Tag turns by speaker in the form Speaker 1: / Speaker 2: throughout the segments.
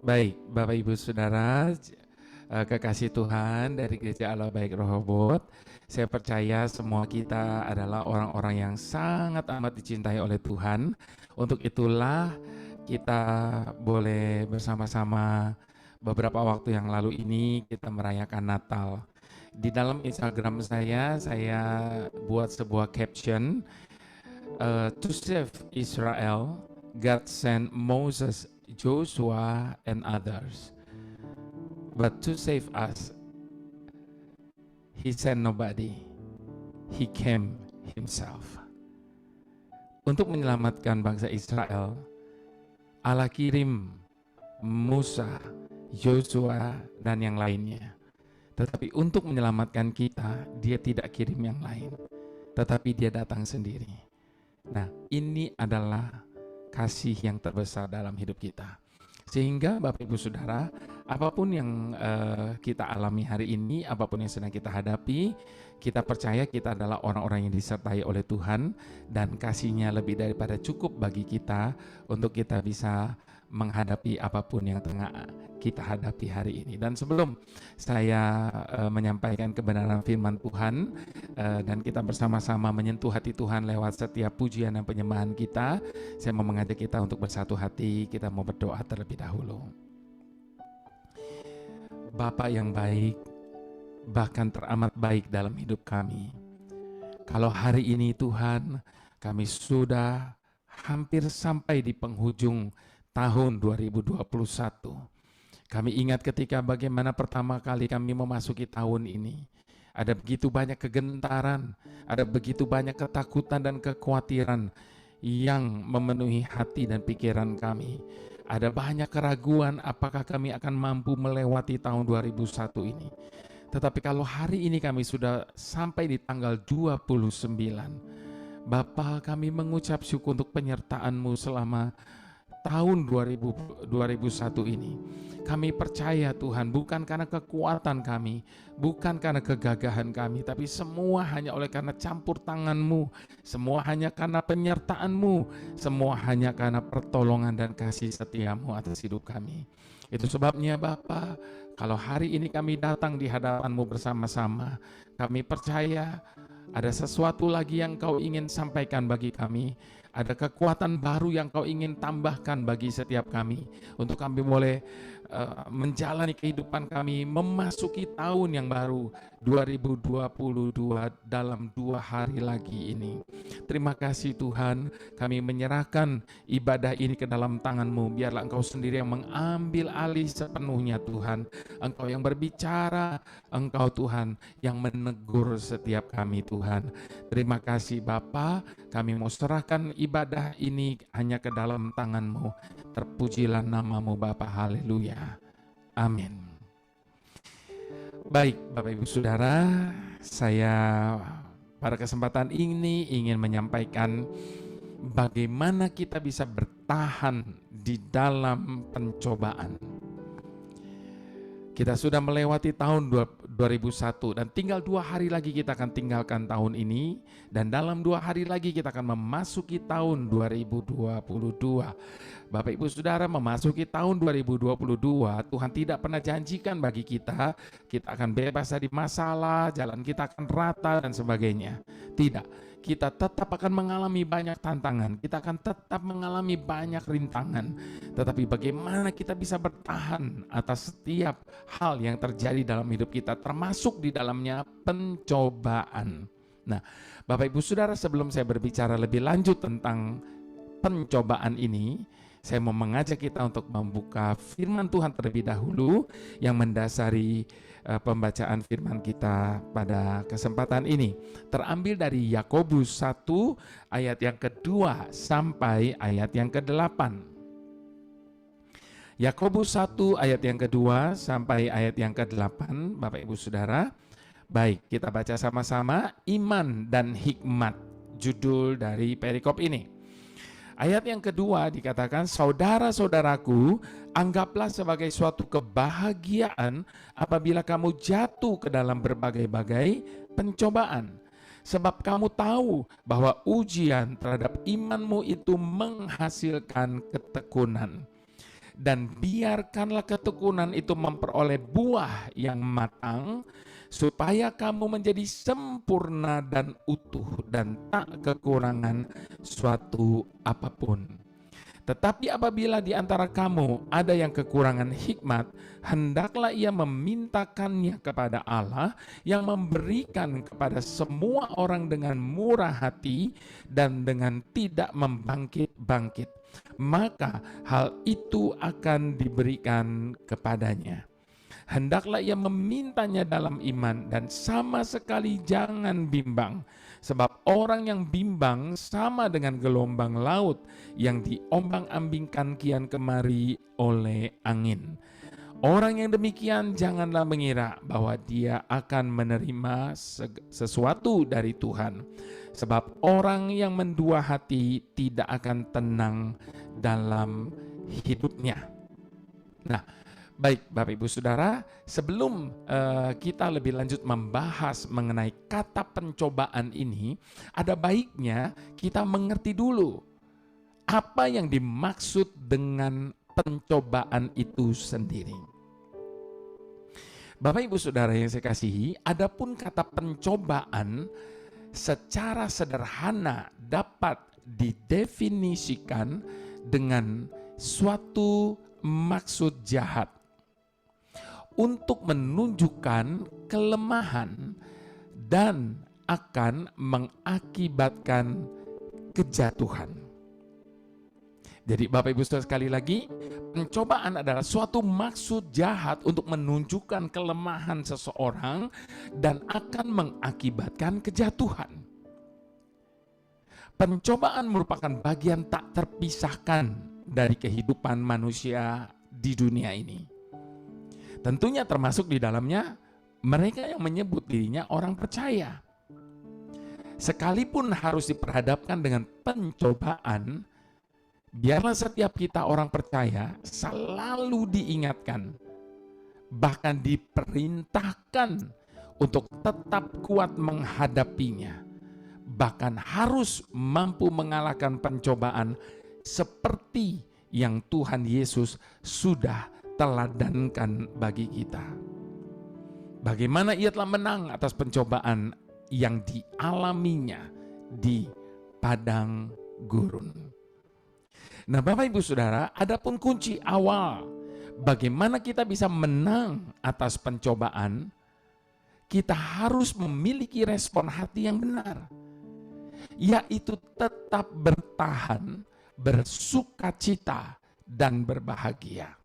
Speaker 1: Baik, Bapak Ibu Saudara, kekasih Tuhan dari Gereja Allah Baik Rehoboth, saya percaya semua kita adalah orang-orang yang sangat amat dicintai oleh Tuhan. Untuk itulah kita boleh bersama-sama beberapa waktu yang lalu ini kita merayakan Natal. Di dalam Instagram saya buat sebuah caption, to save Israel, God sent Moses, Joshua, and others. But to save us, He sent nobody. He came Himself. Untuk menyelamatkan bangsa Israel, Allah kirim Musa, Joshua, dan yang lainnya. Tetapi untuk menyelamatkan kita, Dia tidak kirim yang lain, tetapi Dia datang sendiri. Nah, ini adalah kasih yang terbesar dalam hidup kita. Sehingga Bapak Ibu Saudara, apapun yang kita alami hari ini, apapun yang sedang kita hadapi, kita percaya kita adalah orang-orang yang disertai oleh Tuhan dan kasih-Nya lebih daripada cukup bagi kita untuk kita bisa menghadapi apapun yang tengah kita hadapi hari ini. Dan sebelum saya menyampaikan kebenaran firman Tuhan dan kita bersama-sama menyentuh hati Tuhan lewat setiap pujian dan penyembahan kita, saya mau mengajak kita untuk bersatu hati, kita mau berdoa terlebih dahulu. Bapa yang baik, bahkan teramat baik dalam hidup kami. Kalau hari ini Tuhan, kami sudah hampir sampai di penghujung tahun 2021. Kami ingat ketika bagaimana pertama kali kami memasuki tahun ini. Ada begitu banyak kegentaran, ada begitu banyak ketakutan dan kekhawatiran yang memenuhi hati dan pikiran kami. Ada banyak keraguan apakah kami akan mampu melewati tahun 2001 ini. Tetapi kalau hari ini kami sudah sampai di tanggal 29, Bapa, kami mengucap syukur untuk penyertaan-Mu selama tahun 2001 ini. Kami percaya Tuhan, bukan karena kekuatan kami, bukan karena kegagahan kami, tapi semua hanya oleh karena campur tangan-Mu, semua hanya karena penyertaan-Mu, semua hanya karena pertolongan dan kasih setia-Mu atas hidup kami. Itu sebabnya Bapa, kalau hari ini kami datang di hadapan-Mu bersama-sama, kami percaya ada sesuatu lagi yang Kau ingin sampaikan bagi kami. Ada kekuatan baru yang Kau ingin tambahkan bagi setiap kami, untuk kami boleh menjalani kehidupan kami memasuki tahun yang baru 2022 dalam 2 hari lagi ini. Terima kasih Tuhan, kami menyerahkan ibadah ini ke dalam tangan-Mu. Biarlah Engkau sendiri yang mengambil alih sepenuhnya Tuhan. Engkau yang berbicara, Engkau Tuhan yang menegur setiap kami Tuhan. Terima kasih Bapa, kami mau serahkan ibadah ini hanya ke dalam tangan-Mu. Terpujilah nama-Mu Bapa, haleluya, amin. Baik Bapak Ibu Saudara, saya pada kesempatan ini ingin menyampaikan bagaimana kita bisa bertahan di dalam pencobaan. Kita sudah melewati tahun 2001 dan tinggal 2 hari lagi kita akan tinggalkan tahun ini, dan dalam 2 hari lagi kita akan memasuki tahun 2022. Bapak Ibu Saudara, memasuki tahun 2022, Tuhan tidak pernah janjikan bagi kita akan bebas dari masalah, jalan kita akan rata dan sebagainya. Tidak, kita tetap akan mengalami banyak tantangan, kita akan tetap mengalami banyak rintangan. Tetapi bagaimana kita bisa bertahan atas setiap hal yang terjadi dalam hidup kita, termasuk di dalamnya pencobaan. Nah, Bapak Ibu Saudara, sebelum saya berbicara lebih lanjut tentang pencobaan ini, saya mau mengajak kita untuk membuka firman Tuhan terlebih dahulu yang mendasari pembacaan firman kita pada kesempatan ini. Terambil dari Yakobus 1 ayat yang kedua sampai ayat yang ke-8. Yakobus 1 ayat yang kedua sampai ayat yang ke-8, Bapak Ibu Saudara. Baik, kita baca sama-sama. Iman dan hikmat, judul dari perikop ini. Ayat yang kedua dikatakan, saudara-saudaraku, anggaplah sebagai suatu kebahagiaan apabila kamu jatuh ke dalam berbagai-bagai pencobaan. Sebab kamu tahu bahwa ujian terhadap imanmu itu menghasilkan ketekunan. dan biarkanlah ketekunan itu memperoleh buah yang matang, supaya kamu menjadi sempurna dan utuh dan tak kekurangan suatu apapun. Tetapi apabila di antara kamu ada yang kekurangan hikmat, hendaklah ia memintakannya kepada Allah yang memberikan kepada semua orang dengan murah hati dan dengan tidak membangkit-bangkit. Maka hal itu akan diberikan kepadanya. Hendaklah ia memintanya dalam iman dan sama sekali jangan bimbang. Sebab orang yang bimbang sama dengan gelombang laut yang diombang-ambingkan kian kemari oleh angin. Orang yang demikian janganlah mengira bahwa dia akan menerima sesuatu dari Tuhan. Sebab orang yang mendua hati tidak akan tenang dalam hidupnya. Nah, baik Bapak Ibu Saudara, sebelum kita lebih lanjut membahas mengenai kata pencobaan ini, ada baiknya kita mengerti dulu apa yang dimaksud dengan pencobaan itu sendiri. Bapak Ibu Saudara yang saya kasihi, adapun kata pencobaan secara sederhana dapat didefinisikan dengan suatu maksud jahat untuk menunjukkan kelemahan dan akan mengakibatkan kejatuhan. Jadi Bapak Ibu Saudara, sekali lagi, pencobaan adalah suatu maksud jahat untuk menunjukkan kelemahan seseorang dan akan mengakibatkan kejatuhan. Pencobaan merupakan bagian tak terpisahkan dari kehidupan manusia di dunia ini. Tentunya termasuk di dalamnya mereka yang menyebut dirinya orang percaya. Sekalipun harus diperhadapkan dengan pencobaan, biarlah setiap kita orang percaya selalu diingatkan, bahkan diperintahkan untuk tetap kuat menghadapinya. Bahkan harus mampu mengalahkan pencobaan seperti yang Tuhan Yesus sudah teladankan bagi kita. Bagaimana ia telah menang atas pencobaan yang dialaminya di padang gurun. Nah, Bapak Ibu Saudara, adapun kunci awal bagaimana kita bisa menang atas pencobaan, kita harus memiliki respon hati yang benar, yaitu tetap bertahan, bersukacita, dan berbahagia.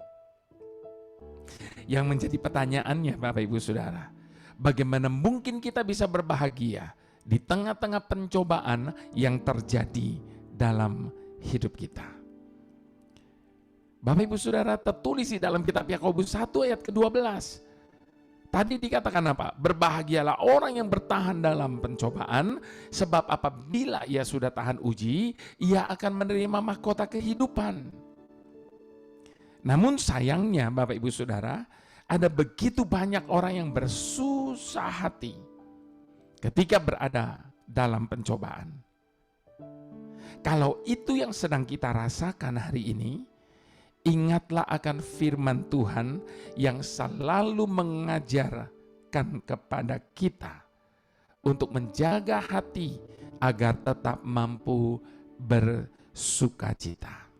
Speaker 1: Yang menjadi pertanyaannya Bapak Ibu Saudara, bagaimana mungkin kita bisa berbahagia di tengah-tengah pencobaan yang terjadi dalam hidup kita? Bapak Ibu Saudara, tertulis di dalam kitab Yakobus 1 ayat ke-12. Tadi dikatakan apa? Berbahagialah orang yang bertahan dalam pencobaan, sebab apabila ia sudah tahan uji, ia akan menerima mahkota kehidupan. Namun sayangnya Bapak Ibu Saudara, ada begitu banyak orang yang bersusah hati ketika berada dalam pencobaan. Kalau itu yang sedang kita rasakan hari ini, ingatlah akan firman Tuhan yang selalu mengajarkan kepada kita untuk menjaga hati agar tetap mampu bersukacita.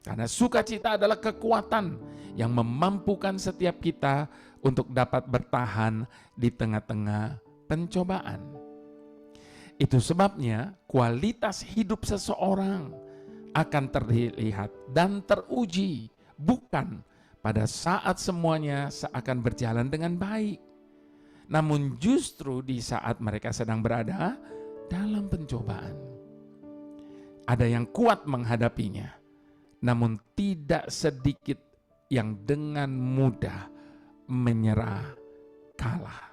Speaker 1: Karena sukacita adalah kekuatan yang memampukan setiap kita untuk dapat bertahan di tengah-tengah pencobaan. Itu sebabnya kualitas hidup seseorang akan terlihat dan teruji bukan pada saat semuanya seakan berjalan dengan baik, namun justru di saat mereka sedang berada dalam pencobaan. Ada yang kuat menghadapinya, namun tidak sedikit yang dengan mudah menyerah kalah.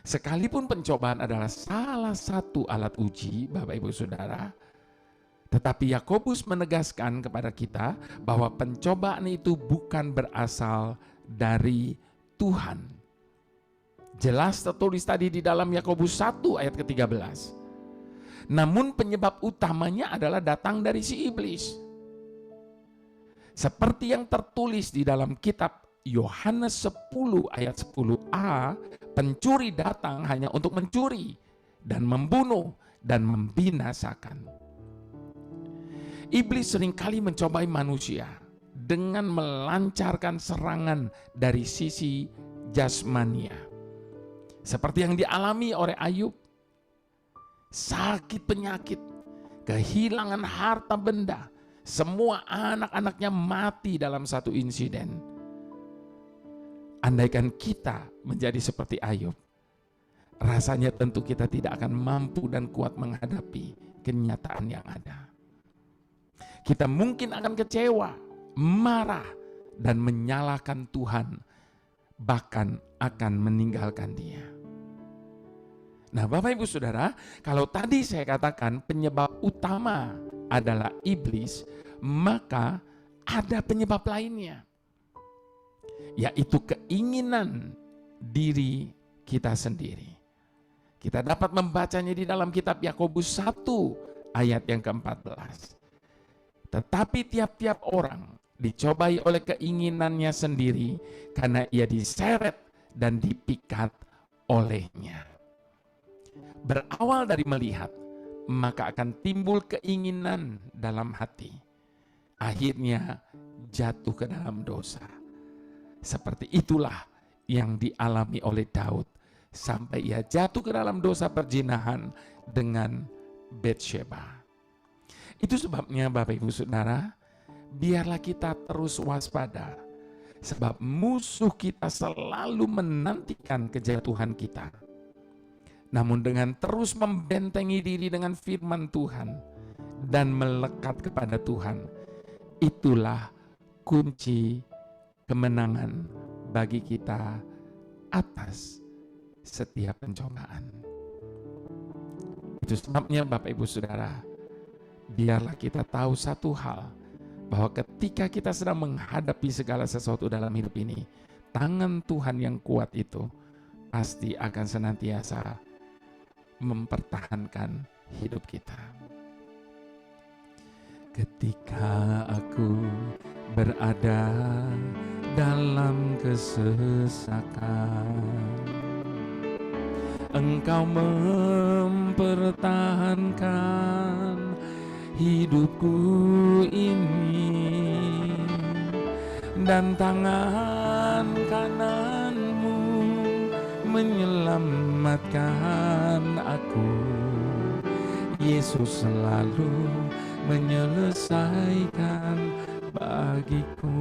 Speaker 1: Sekalipun pencobaan adalah salah satu alat uji, Bapak Ibu Saudara, tetapi Yakobus menegaskan kepada kita bahwa pencobaan itu bukan berasal dari Tuhan. Jelas tertulis tadi di dalam Yakobus 1 ayat ke-13. Namun penyebab utamanya adalah datang dari si iblis. Seperti yang tertulis di dalam kitab Yohanes 10 ayat 10a, pencuri datang hanya untuk mencuri dan membunuh dan membinasakan. Iblis seringkali mencobai manusia dengan melancarkan serangan dari sisi jasmania. Seperti yang dialami oleh Ayub, sakit penyakit, kehilangan harta benda, semua anak-anaknya mati dalam satu insiden. Andaikan kita menjadi seperti Ayub, rasanya tentu kita tidak akan mampu dan kuat menghadapi kenyataan yang ada. Kita mungkin akan kecewa, marah, dan menyalahkan Tuhan, bahkan akan meninggalkan Dia. Nah, Bapak Ibu Saudara, kalau tadi saya katakan penyebab utama adalah iblis, maka ada penyebab lainnya, yaitu keinginan diri kita sendiri. Kita dapat membacanya di dalam kitab Yakobus 1 ayat yang ke-14. Tetapi tiap-tiap orang dicobai oleh keinginannya sendiri karena ia diseret dan dipikat olehnya. Berawal dari melihat, maka akan timbul keinginan dalam hati. Akhirnya jatuh ke dalam dosa. Seperti itulah yang dialami oleh Daud sampai ia jatuh ke dalam dosa perzinahan dengan Batsyeba. Itu sebabnya Bapak Ibu Saudara, biarlah kita terus waspada, sebab musuh kita selalu menantikan kejatuhan kita. Namun dengan terus membentengi diri dengan firman Tuhan dan melekat kepada Tuhan, itulah kunci kemenangan bagi kita atas setiap pencobaan. Itu sebabnya Bapak Ibu Saudara, biarlah kita tahu satu hal, bahwa ketika kita sedang menghadapi segala sesuatu dalam hidup ini, tangan Tuhan yang kuat itu pasti akan senantiasa mempertahankan hidup kita. Ketika aku berada dalam kesesakan, Engkau mempertahankan hidupku ini, dan tangan kananmu menyelamatkan aku. Yesus selalu menyelesaikan bagiku.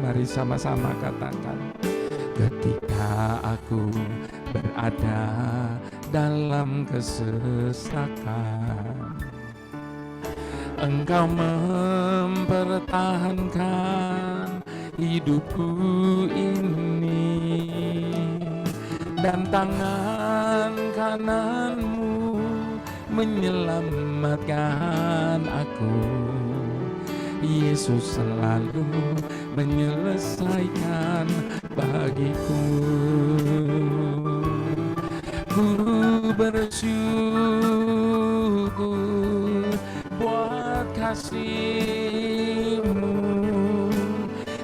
Speaker 1: Mari sama-sama katakan, ketika aku berada dalam kesesakan, Engkau mempertahankan hidupku ini, dan tangan kananmu menyelamatkan aku. Yesus selalu menyelesaikan bagiku. Ku bersyukur buat kasih-Mu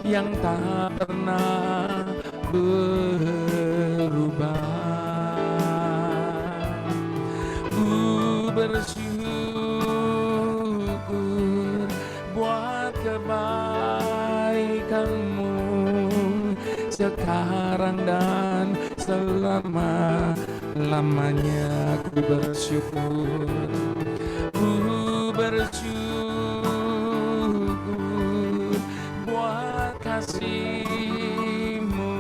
Speaker 1: yang tak pernah berubah. Ku bersyukur buat kebaikan-Mu sekarang dan selama-lamanya. Ku bersyukur, ku bersyukur buat kasih-Mu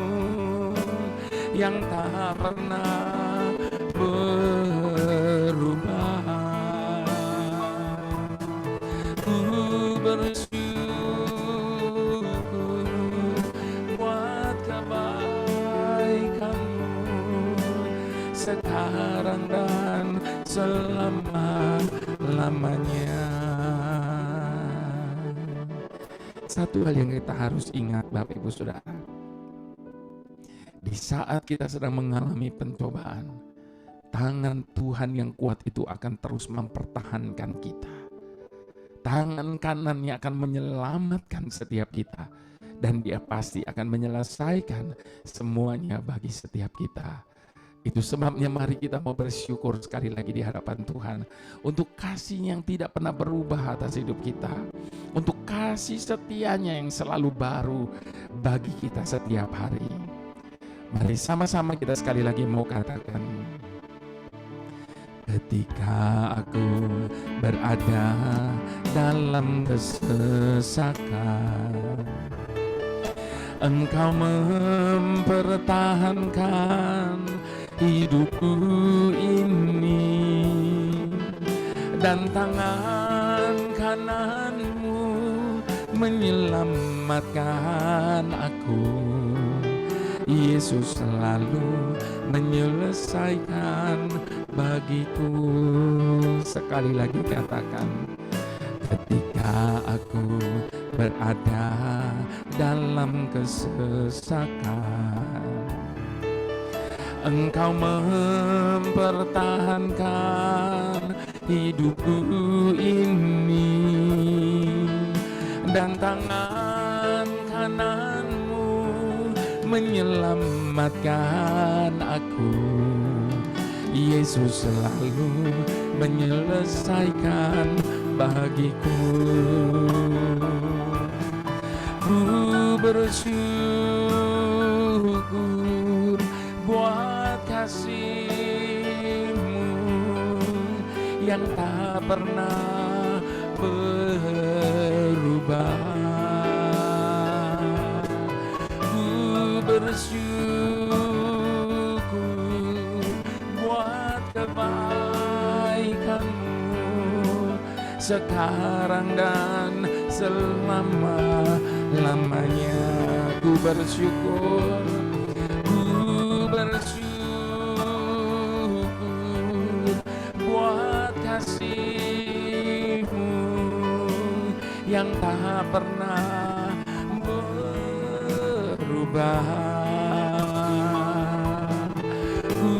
Speaker 1: yang tak pernah berubah. Ku bersyukur buat kebaikan-Mu sekarang dan selama-lamanya. Satu hal yang kita harus ingat Bapak Ibu Saudara, di saat kita sedang mengalami pencobaan, tangan Tuhan yang kuat itu akan terus mempertahankan kita. tangan kanannya akan menyelamatkan setiap kita, dan Dia pasti akan menyelesaikan semuanya bagi setiap kita. Itu sebabnya mari kita mau bersyukur sekali lagi di hadapan Tuhan untuk kasih yang tidak pernah berubah atas hidup kita, untuk kasih setianya yang selalu baru bagi kita setiap hari. Mari sama-sama kita sekali lagi mau katakan, ketika aku berada dalam kesesakan, Engkau mempertahankan hidupku ini, dan tangan kananmu menyelamatkan aku. Yesus selalu menyelesaikan bagiku. Sekali lagi katakan, ketika aku berada dalam kesesakan, Engkau mempertahankan hidupku ini, dan tangan kananmu menyelamatkan aku. Yesus selalu menyelesaikan bagiku. Ku bersyukur buat kasih-Mu yang tak pernah berubah. Ku bersyukur buat kebaikan-Mu sekarang dan selama-lamanya. Ku bersyukur, ku bersyukur buat kasih-Mu yang tak pernah berubah. Ku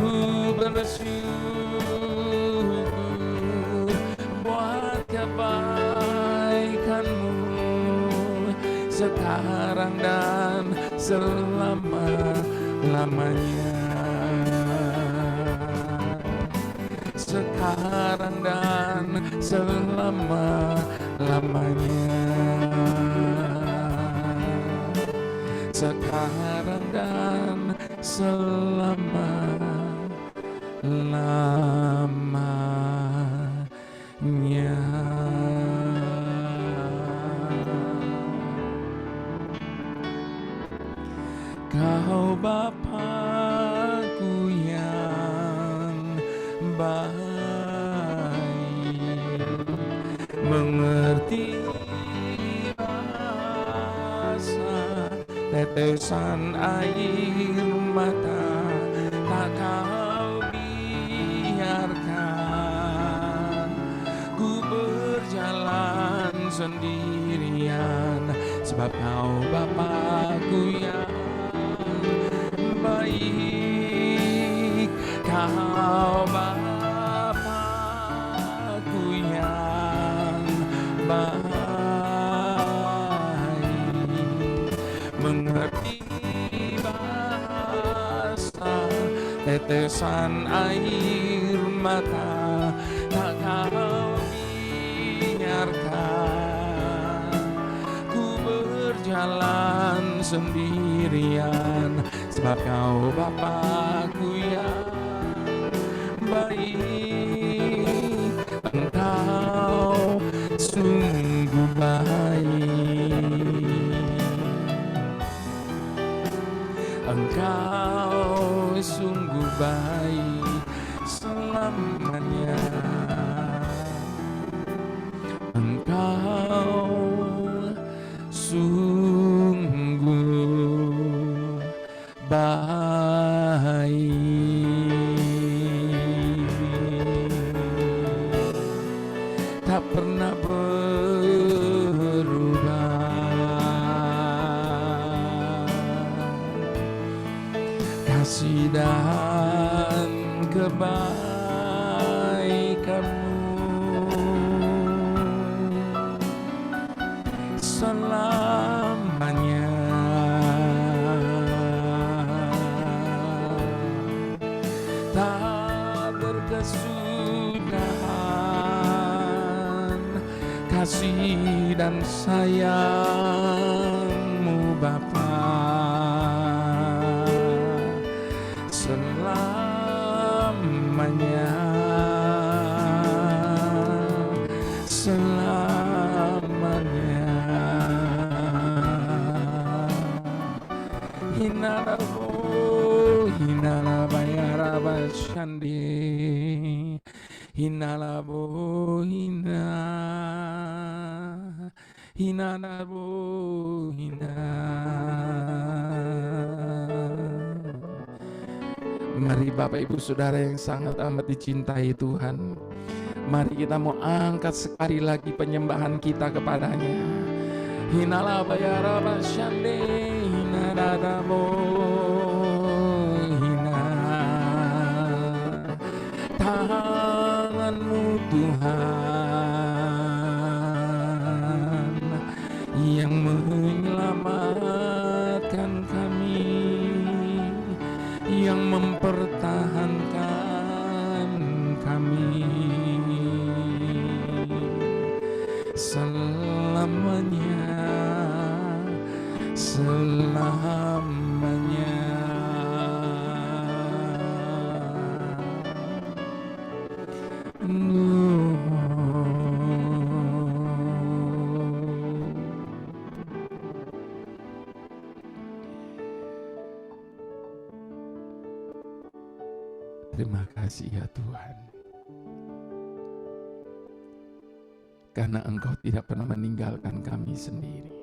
Speaker 1: bersyukur buat kebaikan-Mu sekarang dan selama-lamanya. Sekarang dan selama-lamanya. Sekarang dan selama-lamanya. Kau Bapa-Ku yang baik, mengerti bahasa tetesan air mata, tak Kau biarkan ku berjalan sendirian, sebab Kau Bapa-Ku yang baik. Kau Bapa-Ku yang baik, mengerti bahasa tetesan air mata, tak Kau biarkan ku berjalan sendirian, sebab Kau Bapa-Ku yang baik. Engkau sungguh baik, Engkau sungguh baik selamanya. Engkau sungguh baik. Tak pernah berubah. Kasih dan kebaikan selamanya. Tak berkesudahan kasih dan sayang-Mu Bapa, selamanya, selamanya. Hinalabo, hinalabaya shandi, hinalabo, hinalabo, hina. Mari Bapak Ibu Saudara yang sangat amat dicintai Tuhan, mari kita mau angkat sekali lagi penyembahan kita kepadanya. Hinalabaya rabashande, hinadadabo, hina. Tangan-Mu Tuhan yang menyelamatkan kami, yang mempertahankan kami selamanya, selamanya. Terima kasih ya Tuhan, karena Engkau tidak pernah meninggalkan kami sendiri.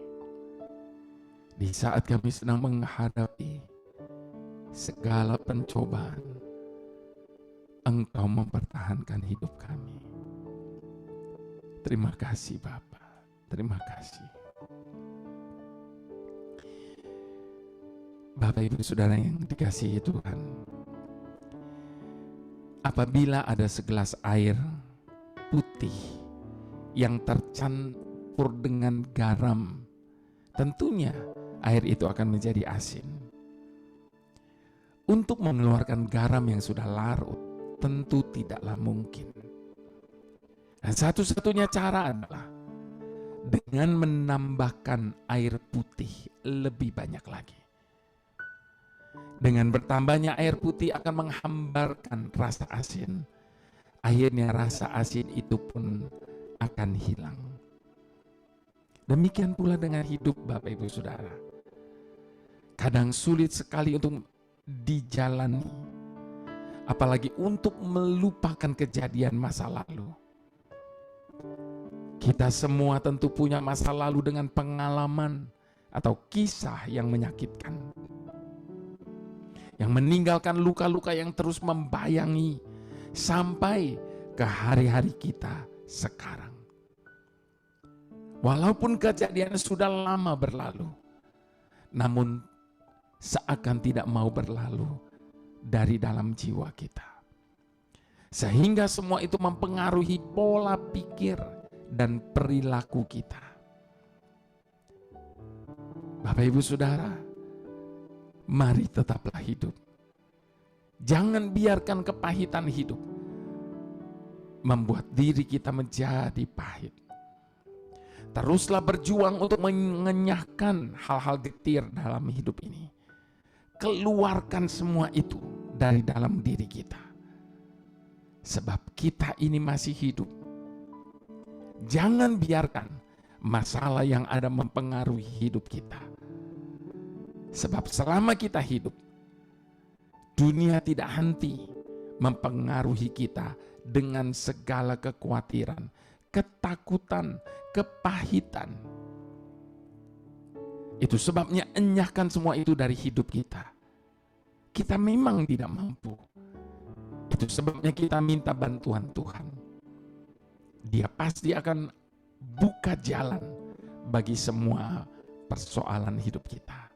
Speaker 1: Di saat kami sedang menghadapi segala pencobaan, Engkau mempertahankan hidup kami. Terima kasih Bapa, terima kasih. Bapak Ibu Saudara yang dikasihi Tuhan, apabila ada segelas air putih yang tercampur dengan garam, tentunya air itu akan menjadi asin. Untuk mengeluarkan garam yang sudah larut, tentu tidaklah mungkin. Dan satu-satunya cara adalah dengan menambahkan air putih lebih banyak lagi. Dengan bertambahnya air putih akan menghambarkan rasa asin. Akhirnya rasa asin itu pun akan hilang. Demikian pula dengan hidup Bapak Ibu Saudara. Kadang sulit sekali untuk dijalani, apalagi untuk melupakan kejadian masa lalu. Kita semua tentu punya masa lalu dengan pengalaman atau kisah yang menyakitkan, yang meninggalkan luka-luka yang terus membayangi sampai ke hari-hari kita sekarang. Walaupun kejadian sudah lama berlalu, namun seakan tidak mau berlalu dari dalam jiwa kita. Sehingga semua itu mempengaruhi pola pikir dan perilaku kita. Bapak Ibu Saudara, mari tetaplah hidup. Jangan biarkan kepahitan hidup membuat diri kita menjadi pahit. Teruslah berjuang untuk mengenyahkan hal-hal getir dalam hidup ini. Keluarkan semua itu dari dalam diri kita. Sebab kita ini masih hidup. Jangan biarkan masalah yang ada mempengaruhi hidup kita. Sebab selama kita hidup, dunia tidak henti mempengaruhi kita dengan segala kekhawatiran, ketakutan, kepahitan. Itu sebabnya enyahkan semua itu dari hidup kita. Kita memang tidak mampu. Itu sebabnya kita minta bantuan Tuhan. Dia pasti akan buka jalan bagi semua persoalan hidup kita.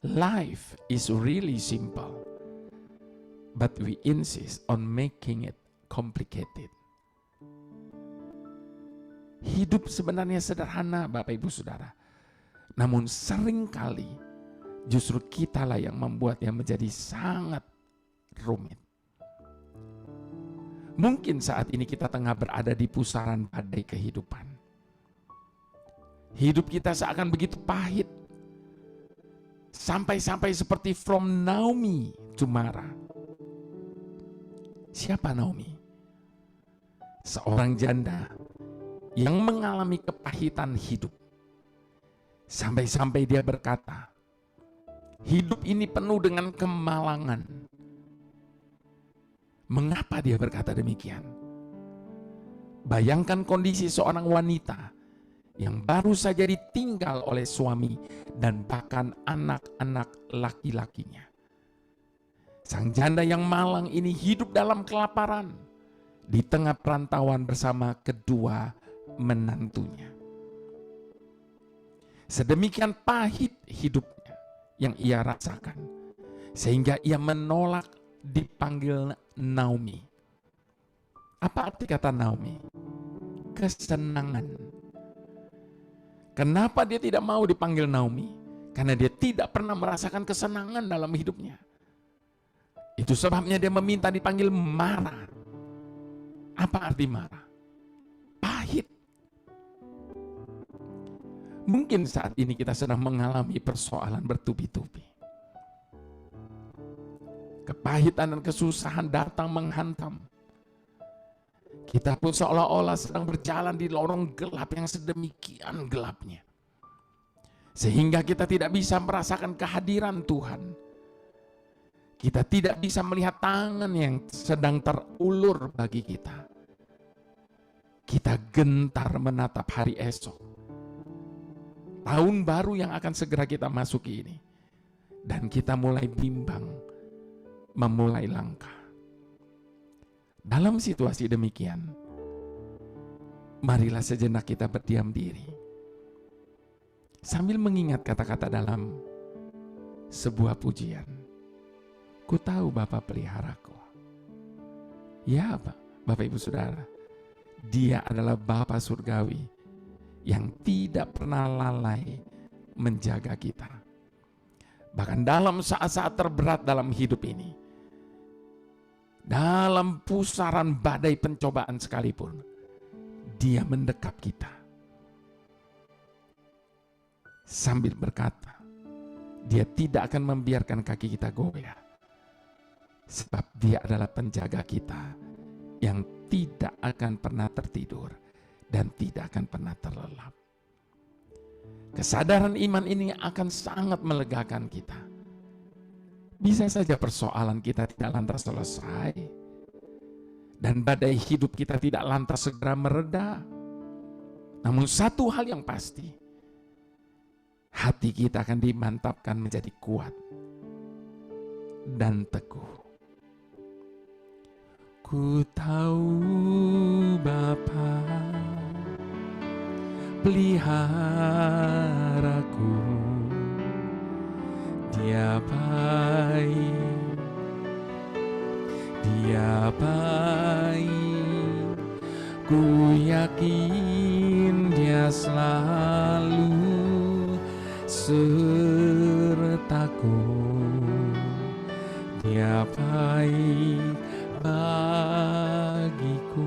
Speaker 1: Life is really simple, but we insist on making it complicated. Hidup sebenarnya sederhana Bapak Ibu Saudara. Namun seringkali justru kitalah yang membuatnya menjadi sangat rumit. Mungkin saat ini kita tengah berada di pusaran badai kehidupan. Hidup kita seakan begitu pahit. Sampai-sampai seperti from Naomi to Mara. Siapa Naomi? Seorang janda yang mengalami kepahitan hidup. Sampai-sampai dia berkata, hidup ini penuh dengan kemalangan. Mengapa dia berkata demikian? Bayangkan kondisi seorang wanita yang baru saja ditinggal oleh suami dan bahkan anak-anak laki-lakinya. Sang janda yang malang ini hidup dalam kelaparan di tengah perantauan bersama kedua menantunya. Sedemikian pahit hidupnya yang ia rasakan, sehingga ia menolak dipanggil Naomi. Apa arti kata Naomi? Kesenangan. Kenapa dia tidak mau dipanggil Naomi? Karena dia tidak pernah merasakan kesenangan dalam hidupnya. Itu sebabnya dia meminta dipanggil Mara. Apa arti Mara? Pahit. Mungkin saat ini kita sedang mengalami persoalan bertubi-tubi. Kepahitan dan kesusahan datang menghantam. Kita pun seolah-olah sedang berjalan di lorong gelap yang sedemikian gelapnya. Sehingga kita tidak bisa merasakan kehadiran Tuhan. Kita tidak bisa melihat tangan yang sedang terulur bagi kita. Kita gentar menatap hari esok. Tahun baru yang akan segera kita masuki ini. Dan kita mulai bimbang, memulai langkah. Dalam situasi demikian, marilah sejenak kita berdiam diri. Sambil mengingat kata-kata dalam sebuah pujian. Ku tahu Bapa peliharaku. Ya Bapak Ibu Saudara, Dia adalah Bapa surgawi yang tidak pernah lalai menjaga kita. Bahkan dalam saat-saat terberat dalam hidup ini, dalam pusaran badai pencobaan sekalipun, Dia mendekap kita. Sambil berkata, Dia tidak akan membiarkan kaki kita goyah. Sebab Dia adalah penjaga kita yang tidak akan pernah tertidur dan tidak akan pernah terlelap. Kesadaran iman ini akan sangat melegakan kita. Bisa saja persoalan kita tidak lantas selesai. Dan badai hidup kita tidak lantas segera mereda. Namun satu hal yang pasti, hati kita akan dimantapkan menjadi kuat dan teguh. Ku tahu Bapa peliharaku, Dia baik, Dia baik. Ku yakin Dia selalu sertaku. Dia baik bagiku.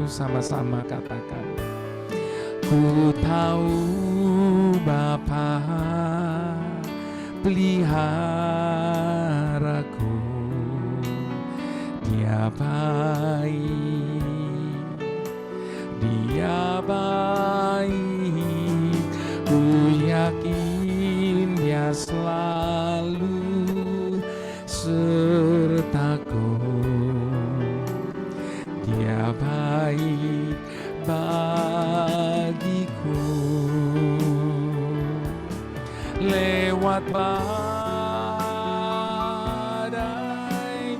Speaker 1: Sama-sama katakan. Ku tahu Bapa peliharaku, Dia baik, Dia baik. Ku yakin Dia selalu sertaku. Dia baik bagiku. Lewat badai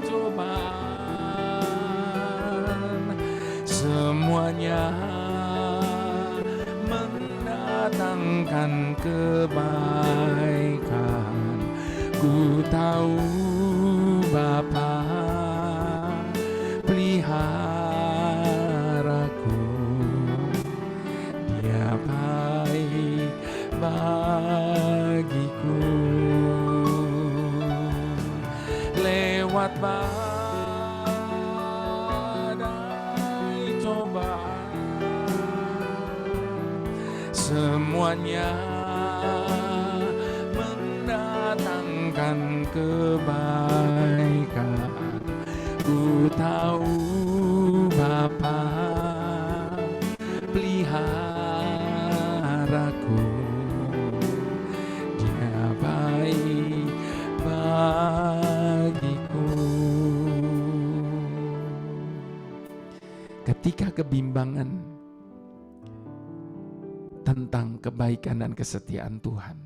Speaker 1: cobaan, semuanya mendatangkan kebaikan. Ku tahu Bapa peliharaku, Dia baik bagiku. Lewat badai cobaan, semuanya mendatangkan kebaikan. Ku tahu Bapa peliharaku, Dia baik bagiku. Ketika kebimbangan tentang kebaikan dan kesetiaan Tuhan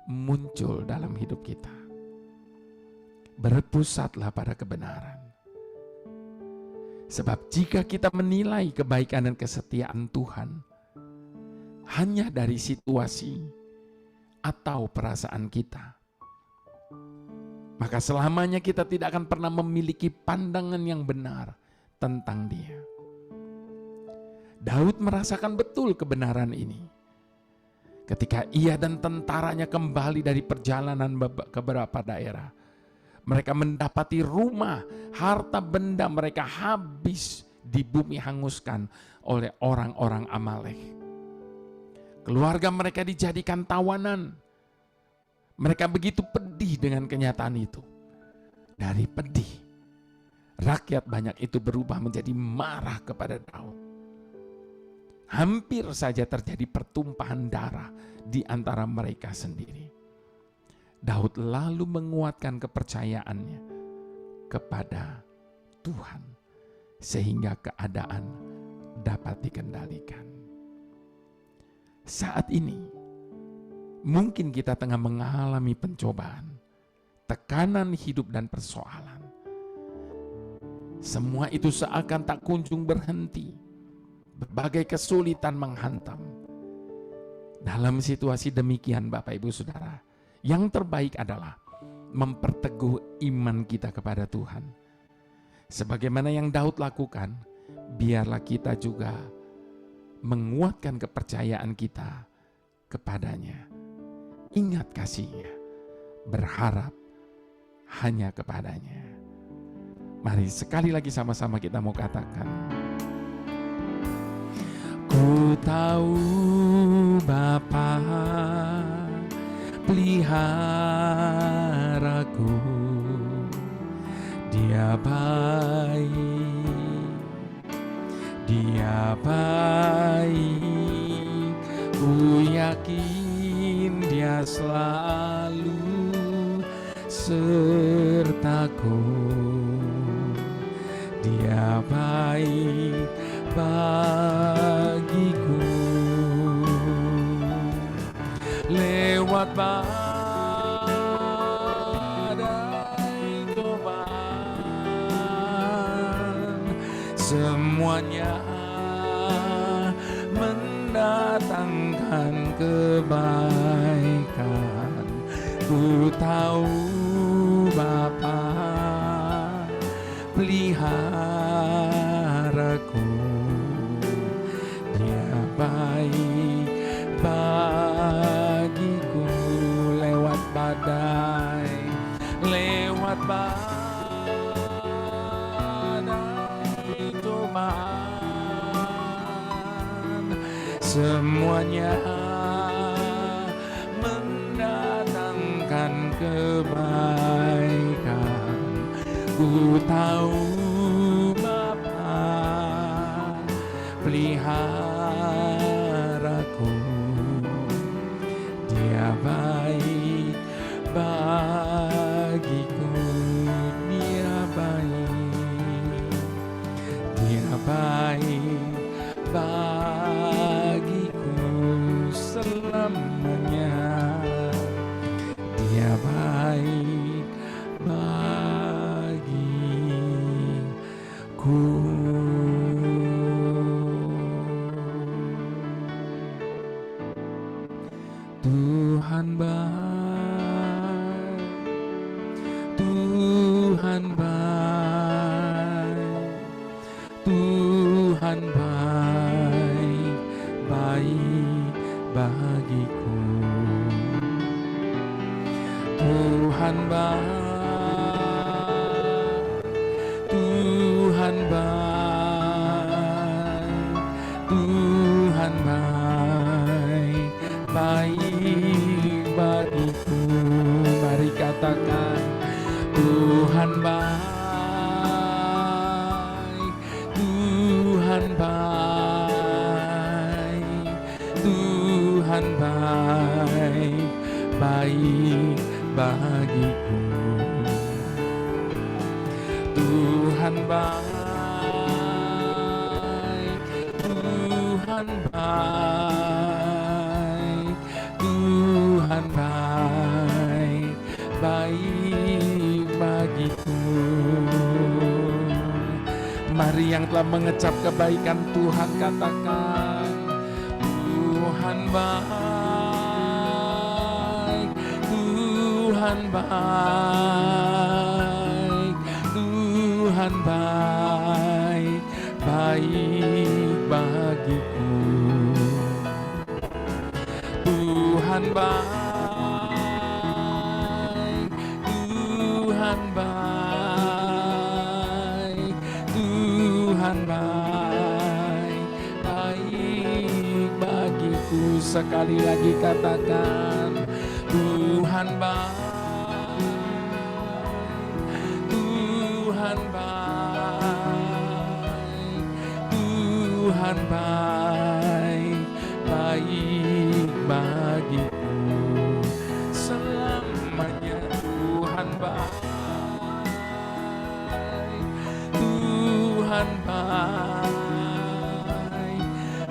Speaker 1: muncul dalam hidup kita, berpusatlah pada kebenaran. Sebab jika kita menilai kebaikan dan kesetiaan Tuhan hanya dari situasi atau perasaan kita, maka selamanya kita tidak akan pernah memiliki pandangan yang benar tentang Dia. Daud merasakan betul kebenaran ini ketika ia dan tentaranya kembali dari perjalanan ke beberapa daerah. Mereka mendapati rumah, harta benda mereka habis di bumi hanguskan oleh orang-orang Amalek. Keluarga mereka dijadikan tawanan. Mereka begitu pedih dengan kenyataan itu. Dari pedih, rakyat banyak itu berubah menjadi marah kepada Daud. Hampir saja terjadi pertumpahan darah di antara mereka sendiri. Daud lalu menguatkan kepercayaannya kepada Tuhan sehingga keadaan dapat dikendalikan. Saat ini mungkin kita tengah mengalami pencobaan, tekanan hidup dan persoalan. Semua itu seakan tak kunjung berhenti. Berbagai kesulitan menghantam. Dalam situasi demikian Bapak Ibu Saudara, yang terbaik adalah memperteguh iman kita kepada Tuhan. Sebagaimana yang Daud lakukan, biarlah kita juga menguatkan kepercayaan kita kepadanya. Ingat kasih-Nya, berharap hanya kepadanya. Mari sekali lagi sama-sama kita mau katakan, ku tahu Bapa peliharaku, Dia baik, Dia baik. Ku yakin Dia selalu sertaku. Dia baik bagiku. Lewat badai cobaan, semuanya mendatangkan kebaikan. Ku tahu Bapa peliharaku, Dia baik bagiku. Lewat badai cobaan, semuanya mendatangkan kebaikan. Ku tahu Bapa peliharaku, Dia baik bagiku. Dia baik bagiku selamanya. Dia baik bagiku. Tuhan baik, Tuhan baik, Tuhan baik baik bagiku. Tuhan baik, Tuhan baik, Tuhan baik, baik bagiku. Mari katakan, Tuhan baik, Tuhan baik, Tuhan baik, baik bagiku. Tuhan baik, Tuhan baik, Tuhan baik, baik bagiku. Mari yang telah mengecap kebaikan Tuhan katakan, Tuhan baik, Tuhan baik, Tuhan baik, baik bagiku. Tuhan baik, Tuhan baik, Tuhan baik, baik bagiku. Sekali lagi katakan, Tuhan baik, Tuhan baik, Tuhan baik, baik bagiku. Selamanya Tuhan baik, Tuhan baik,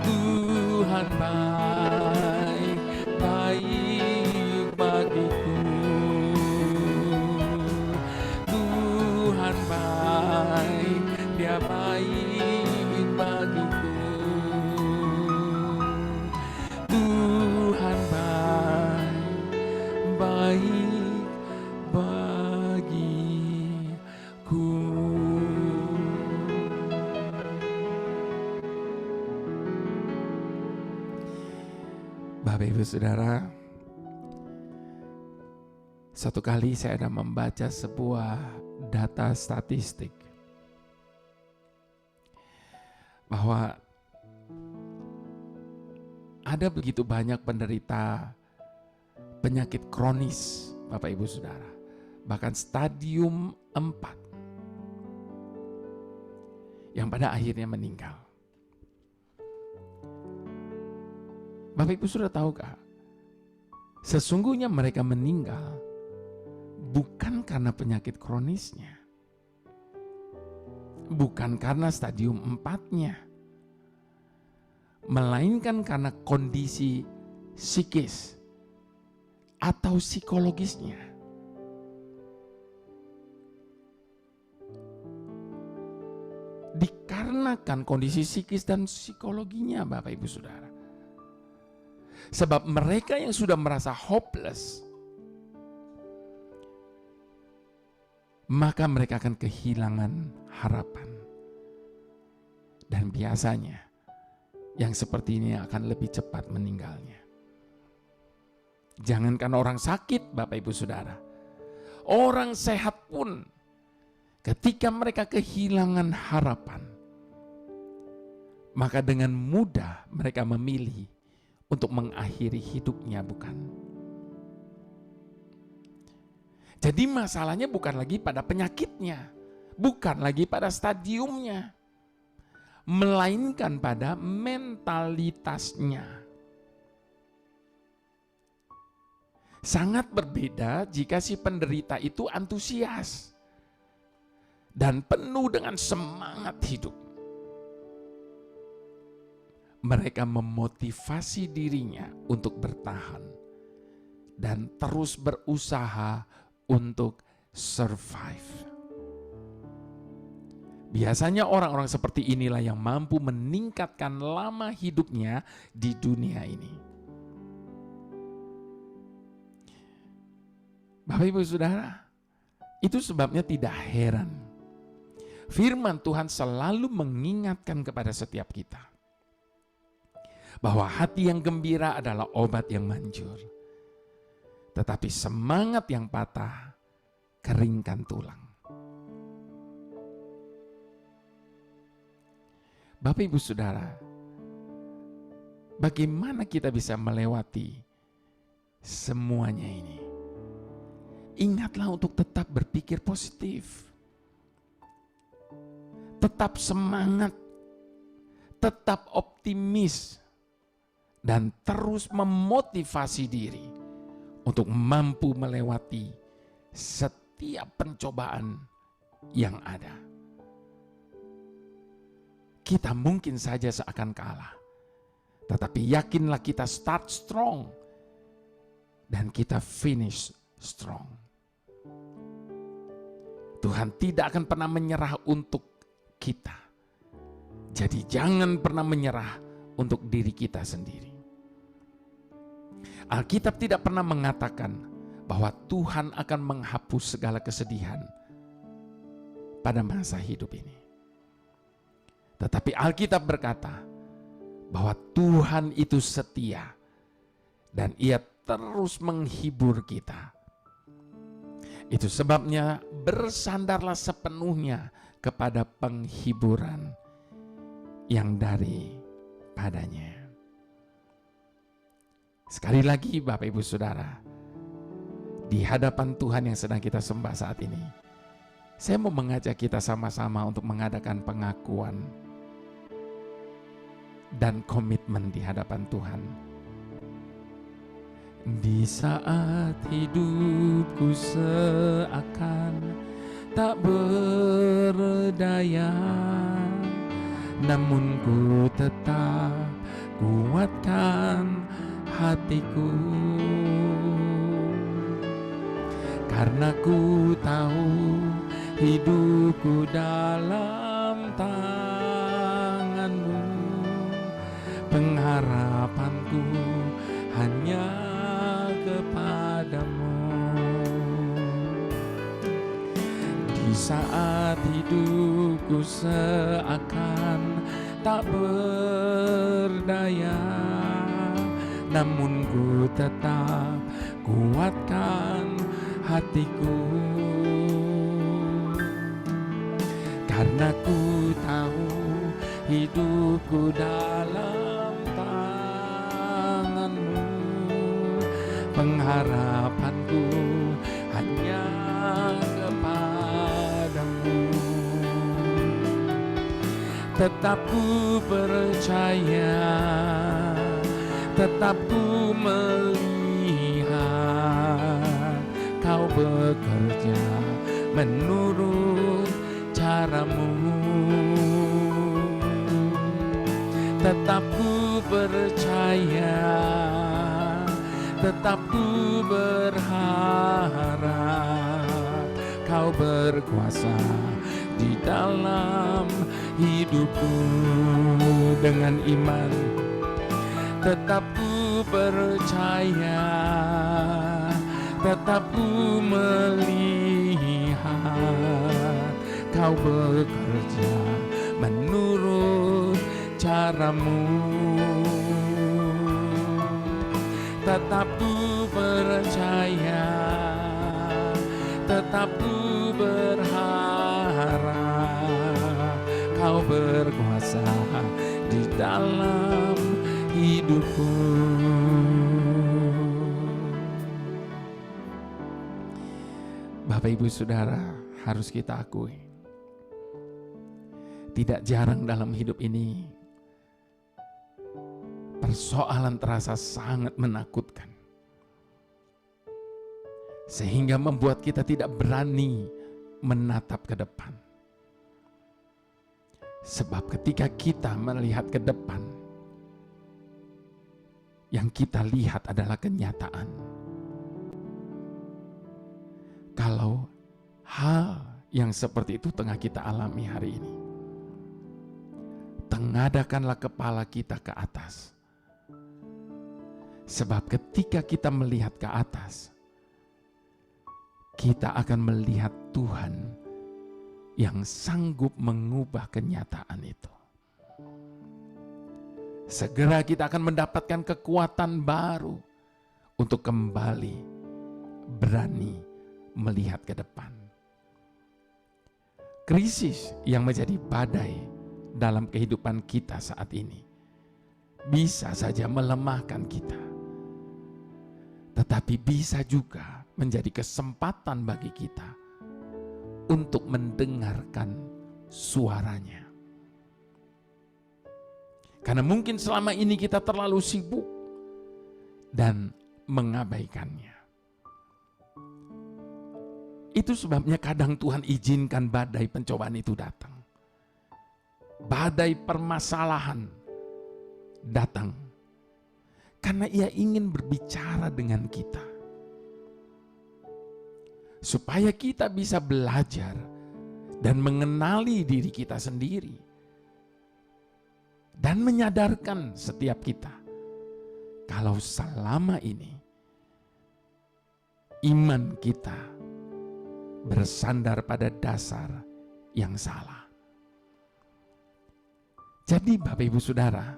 Speaker 1: Tuhan baik, baik bagiku. Tuhan baik, Dia baik bagiku. Tuhan baik, baik bagiku. Bapak Ibu Saudara, satu kali saya ada membaca sebuah data statistik bahwa ada begitu banyak penderita penyakit kronis, Bapak Ibu Saudara, bahkan stadium 4 yang pada akhirnya meninggal. Bapak Ibu Saudara tahukah, sesungguhnya mereka meninggal bukan karena penyakit kronisnya, bukan karena stadium 4-nya, melainkan karena kondisi psikis atau psikologisnya. Dikarenakan kondisi psikis dan psikologinya, Bapak Ibu Saudara. Sebab mereka yang sudah merasa hopeless, maka mereka akan kehilangan harapan. Dan biasanya yang seperti ini akan lebih cepat meninggalnya. Jangankan orang sakit, Bapak Ibu Saudara, orang sehat pun ketika mereka kehilangan harapan, maka dengan mudah mereka memilih untuk mengakhiri hidupnya, bukan? Jadi masalahnya bukan lagi pada penyakitnya, bukan lagi pada stadiumnya, melainkan pada mentalitasnya. Sangat berbeda jika si penderita itu antusias dan penuh dengan semangat hidup. Mereka memotivasi dirinya untuk bertahan dan terus berusaha untuk survive. Biasanya orang-orang seperti inilah yang mampu meningkatkan lama hidupnya di dunia ini. Bapak Ibu Saudara, itu sebabnya tidak heran firman Tuhan selalu mengingatkan kepada setiap kita bahwa hati yang gembira adalah obat yang manjur. Tetapi semangat yang patah keringkan tulang. Bapak Ibu Saudara, bagaimana kita bisa melewati semuanya ini? Ingatlah untuk tetap berpikir positif. Tetap semangat, tetap optimis, dan terus memotivasi diri untuk mampu melewati setiap pencobaan yang ada. Kita mungkin saja seakan kalah, tetapi yakinlah kita start strong dan kita finish strong. Tuhan tidak akan pernah menyerah untuk kita. Jadi jangan pernah menyerah untuk diri kita sendiri. Alkitab tidak pernah mengatakan bahwa Tuhan akan menghapus segala kesedihan pada masa hidup ini. Tetapi Alkitab berkata bahwa Tuhan itu setia dan Ia terus menghibur kita. Itu sebabnya bersandarlah sepenuhnya kepada penghiburan yang daripadanya. Sekali lagi Bapak Ibu Saudara, di hadapan Tuhan yang sedang kita sembah saat ini, saya mau mengajak kita sama-sama untuk mengadakan pengakuan dan komitmen di hadapan Tuhan. Di saat hidupku seakan tak berdaya, namun ku tetap kuatkan hatiku, karena ku tahu hidupku dalam tangan-Mu. Pengharapanku hanya kepadamu. Di saat hidupku seakan tak berdaya, namun ku tetap kuatkan hatiku, karena ku tahu hidupku dalam tangan-Mu. Pengharapanku hanya kepadamu. Tetap ku percaya, tetap ku melihat Kau bekerja menurut cara-Mu. Tetap ku percaya, tetap ku berharap Kau berkuasa di dalam hidupku. Dengan iman tetap ku percaya, tetap ku melihat Kau bekerja menurut cara-Mu. Tetap ku percaya, tetap ku berharap Kau berkuasa di dalam hidupku. Bapak Ibu Saudara, harus kita akui, tidak jarang dalam hidup ini persoalan terasa sangat menakutkan, sehingga membuat kita tidak berani menatap ke depan. Sebab ketika kita melihat ke depan, yang kita lihat adalah kenyataan. Kalau hal yang seperti itu tengah kita alami hari ini, tengadahkanlah kepala kita ke atas. Sebab ketika kita melihat ke atas, kita akan melihat Tuhan yang sanggup mengubah kenyataan itu. segera kita akan mendapatkan kekuatan baru untuk kembali berani melihat ke depan. Krisis yang menjadi badai dalam kehidupan kita saat ini bisa saja melemahkan kita, tetapi bisa juga menjadi kesempatan bagi kita untuk mendengarkan suaranya. Karena mungkin selama ini kita terlalu sibuk dan mengabaikannya. Itu sebabnya kadang Tuhan izinkan badai pencobaan itu datang. Badai permasalahan datang. Karena Ia ingin berbicara dengan kita. Supaya kita bisa belajar dan mengenali diri kita sendiri. Dan menyadarkan setiap kita. Kalau selama ini iman kita bersandar pada dasar yang salah. Jadi Bapak Ibu Saudara,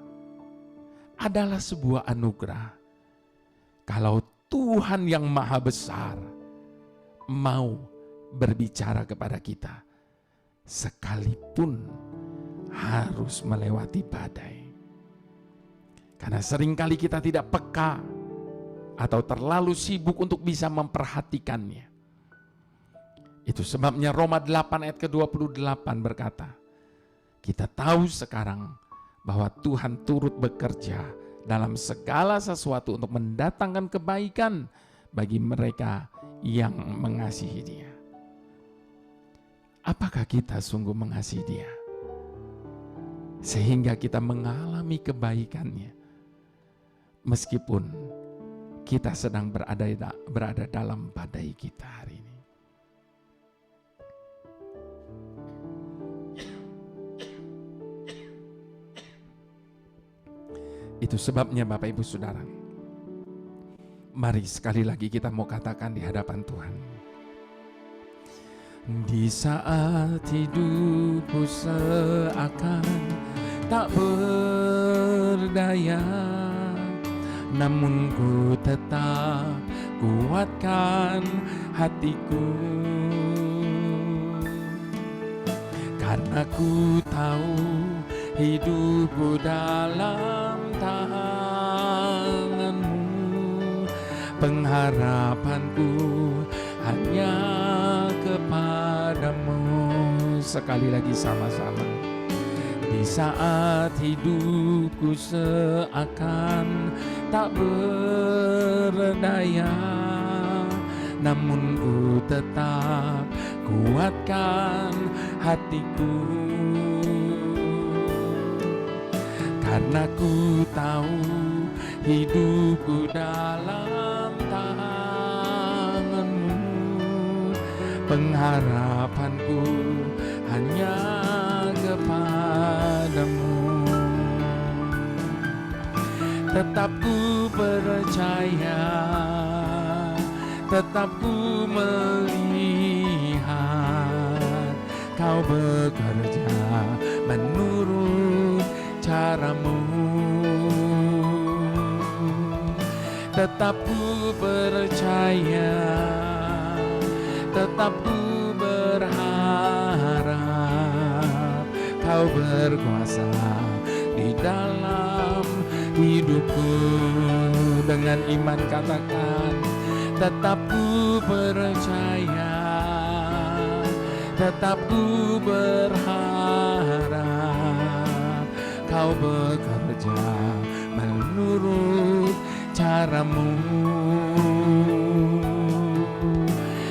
Speaker 1: adalah sebuah anugerah kalau Tuhan yang Maha Besar mau berbicara kepada kita, sekalipun harus melewati badai. Karena seringkali kita tidak peka atau terlalu sibuk untuk bisa memperhatikannya. Itu sebabnya Roma 8 ayat ke-28 berkata, kita tahu sekarang bahwa Tuhan turut bekerja dalam segala sesuatu untuk mendatangkan kebaikan bagi mereka yang mengasihi Dia. Apakah kita sungguh mengasihi Dia? Sehingga kita mengalami kebaikannya, meskipun kita sedang berada dalam badai kita hari ini. Itu sebabnya Bapak Ibu Saudara, mari sekali lagi kita mau katakan di hadapan Tuhan. Di saat hidupku seakan tak berdaya, namun ku tetap kuatkan hatiku. Karena ku tahu hidupku dalam tangan-Mu, pengharapanku hanya kepadamu. Sekali lagi sama-sama. Di saat hidupku seakan tak berdaya, namun ku tetap kuatkan hatiku. Karena ku tahu hidupku dalam tangan-Mu, pengharapanku hanya kepadamu. Tetap ku percaya, tetap ku melihat Kau bekerja menurut cara-Mu. Tetap ku percaya, tetap ku berharap Kau berkuasa di dalam hidupku. Dengan iman katakan, tetap ku percaya, tetap ku berharap Kau bekerja menurut cara-Mu.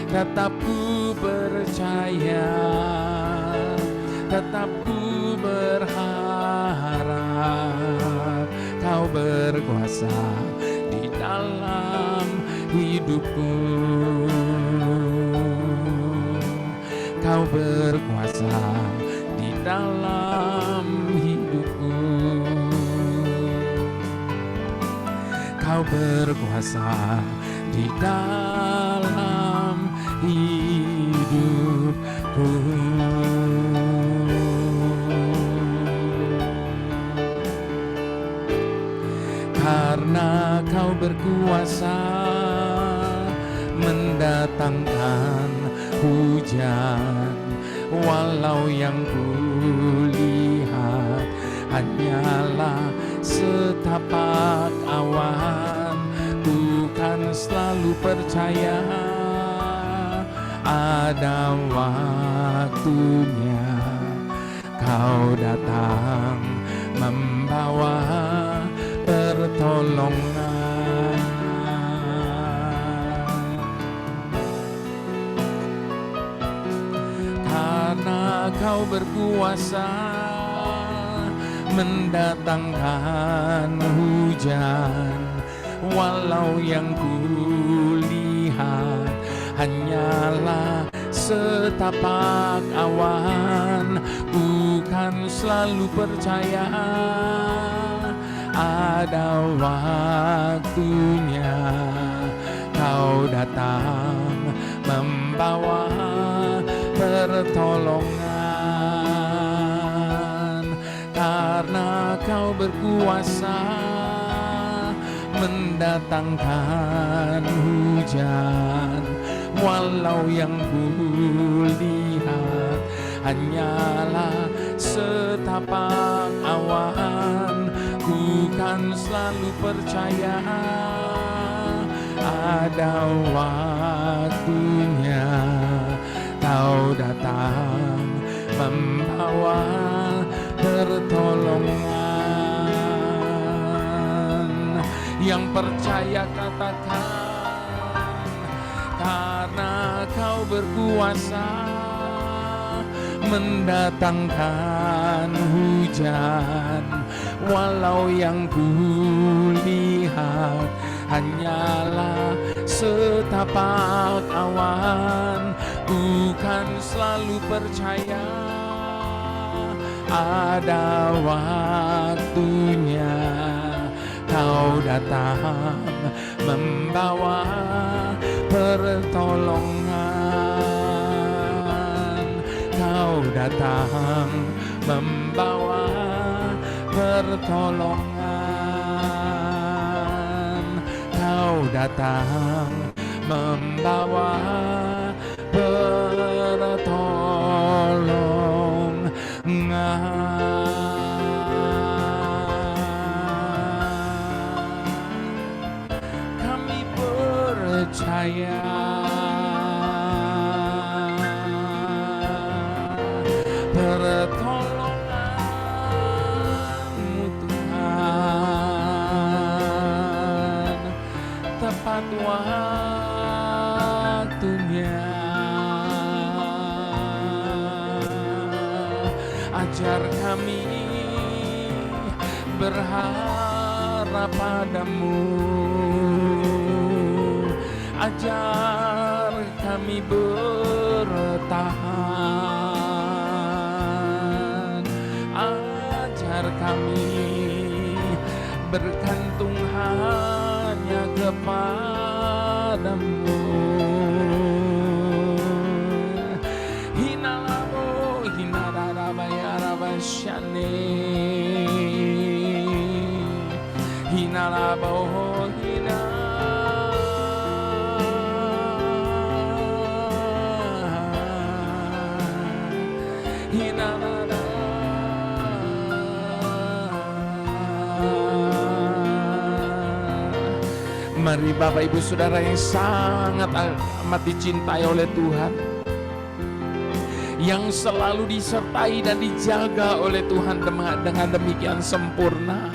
Speaker 1: Tetap ku percaya, tetap ku berharap Kau berkuasa di dalam hidupku. Kau berkuasa di dalam hidupku. Kau berkuasa di dalam hidupku. karena Kau berkuasa mendatangkan hujan, walau yang kulihat hanyalah setapak awan. Tuhan selalu percaya ada waktunya Kau datang membawa pertolongan. Karena Kau berkuasa mendatangkan hujan, walau yang kulihat hanyalah setapak awan. Bukan selalu percaya ada waktunya Kau datang membawa pertolongan. Karena Kau berkuasa mendatangkan hujan, walau yang kulihat hanyalah setapak awan. Ku kan selalu percaya ada waktunya Kau datang membawa pertolongan. Yang percaya katakan, karena Kau berkuasa mendatangkan hujan, walau yang kulihat hanyalah setapak awan. Bukan selalu percaya ada waktunya Kau datang membawa pertolongan. Kau datang membawa pertolongan. Kau datang membawa pertolongan. Kami percaya pertolongan-Mu Tuhan, tepat waktunya. Ajar kami berharap padamu, ajar kami bertahan, ajar kami bergantung hanya kepadamu. Hinalabo, hinararabayarabasyane, hinalabo, Mari Bapak Ibu Saudara yang sangat amat dicintai oleh Tuhan, yang selalu disertai dan dijaga oleh Tuhan dengan demikian sempurna.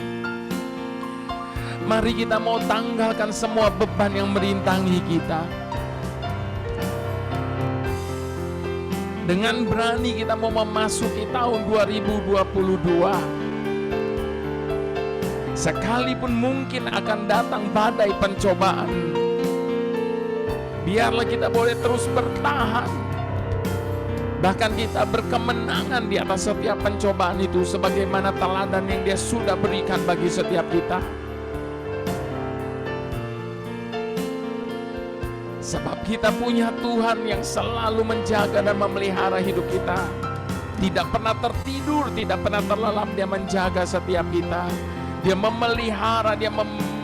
Speaker 1: Mari kita mau tanggalkan semua beban yang merintangi kita. Dengan berani kita mau memasuki tahun 2022. Sekalipun mungkin akan datang badai pencobaan, biarlah kita boleh terus bertahan. Bahkan kita berkemenangan di atas setiap pencobaan itu, sebagaimana teladan yang Dia sudah berikan bagi setiap kita. Sebab kita punya Tuhan yang selalu menjaga dan memelihara hidup kita. Tidak pernah tertidur, tidak pernah terlelap. Dia menjaga setiap kita. Dia memelihara, Dia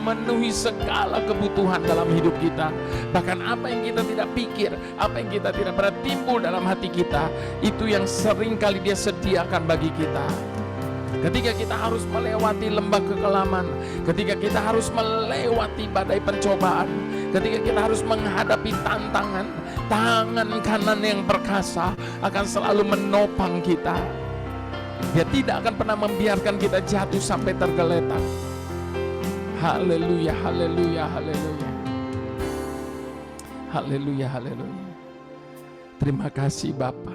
Speaker 1: memenuhi segala kebutuhan dalam hidup kita. Bahkan apa yang kita tidak pikir, apa yang kita tidak pernah timbul dalam hati kita, itu yang sering kali Dia sediakan bagi kita. Ketika kita harus melewati lembah kekelaman, ketika kita harus melewati badai pencobaan, ketika kita harus menghadapi tantangan, tangan kanan yang perkasa akan selalu menopang kita. Dia tidak akan pernah membiarkan kita jatuh sampai tergeletak. Haleluya, haleluya, haleluya. Haleluya, haleluya. Terima kasih Bapa.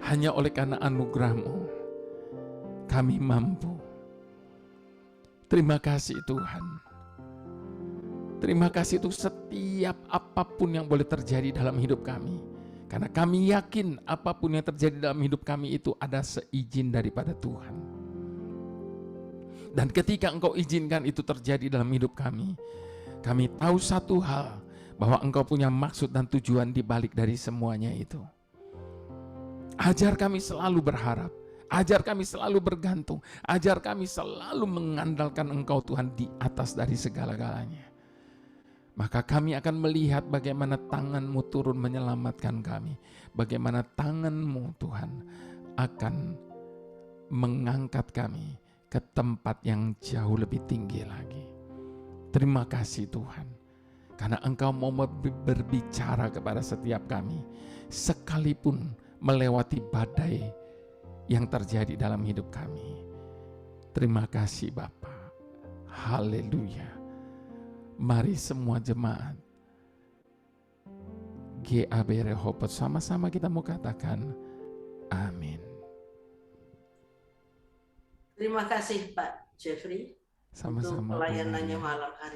Speaker 1: Hanya oleh karena anugerah-Mu kami mampu. Terima kasih Tuhan. Terima kasih untuk setiap apapun yang boleh terjadi dalam hidup kami. Karena kami yakin apapun yang terjadi dalam hidup kami itu ada seizin daripada Tuhan. Dan ketika Engkau izinkan itu terjadi dalam hidup kami tahu satu hal, bahwa Engkau punya maksud dan tujuan di balik dari semuanya itu. Ajar kami selalu berharap, ajar kami selalu bergantung, ajar kami selalu mengandalkan Engkau Tuhan di atas dari segala-galanya. Maka kami akan melihat bagaimana tangan-Mu turun menyelamatkan kami. Bagaimana tangan-Mu Tuhan akan mengangkat kami ke tempat yang jauh lebih tinggi lagi. Terima kasih Tuhan. Karena Engkau mau berbicara kepada setiap kami. Sekalipun melewati badai yang terjadi dalam hidup kami. Terima kasih Bapa. Haleluya. Mari semua jemaat GAB Rehoboth sama-sama kita mau katakan amin.
Speaker 2: Terima kasih Pak Jeffrey
Speaker 1: Sama-sama
Speaker 2: untuk pelayanannya malam hari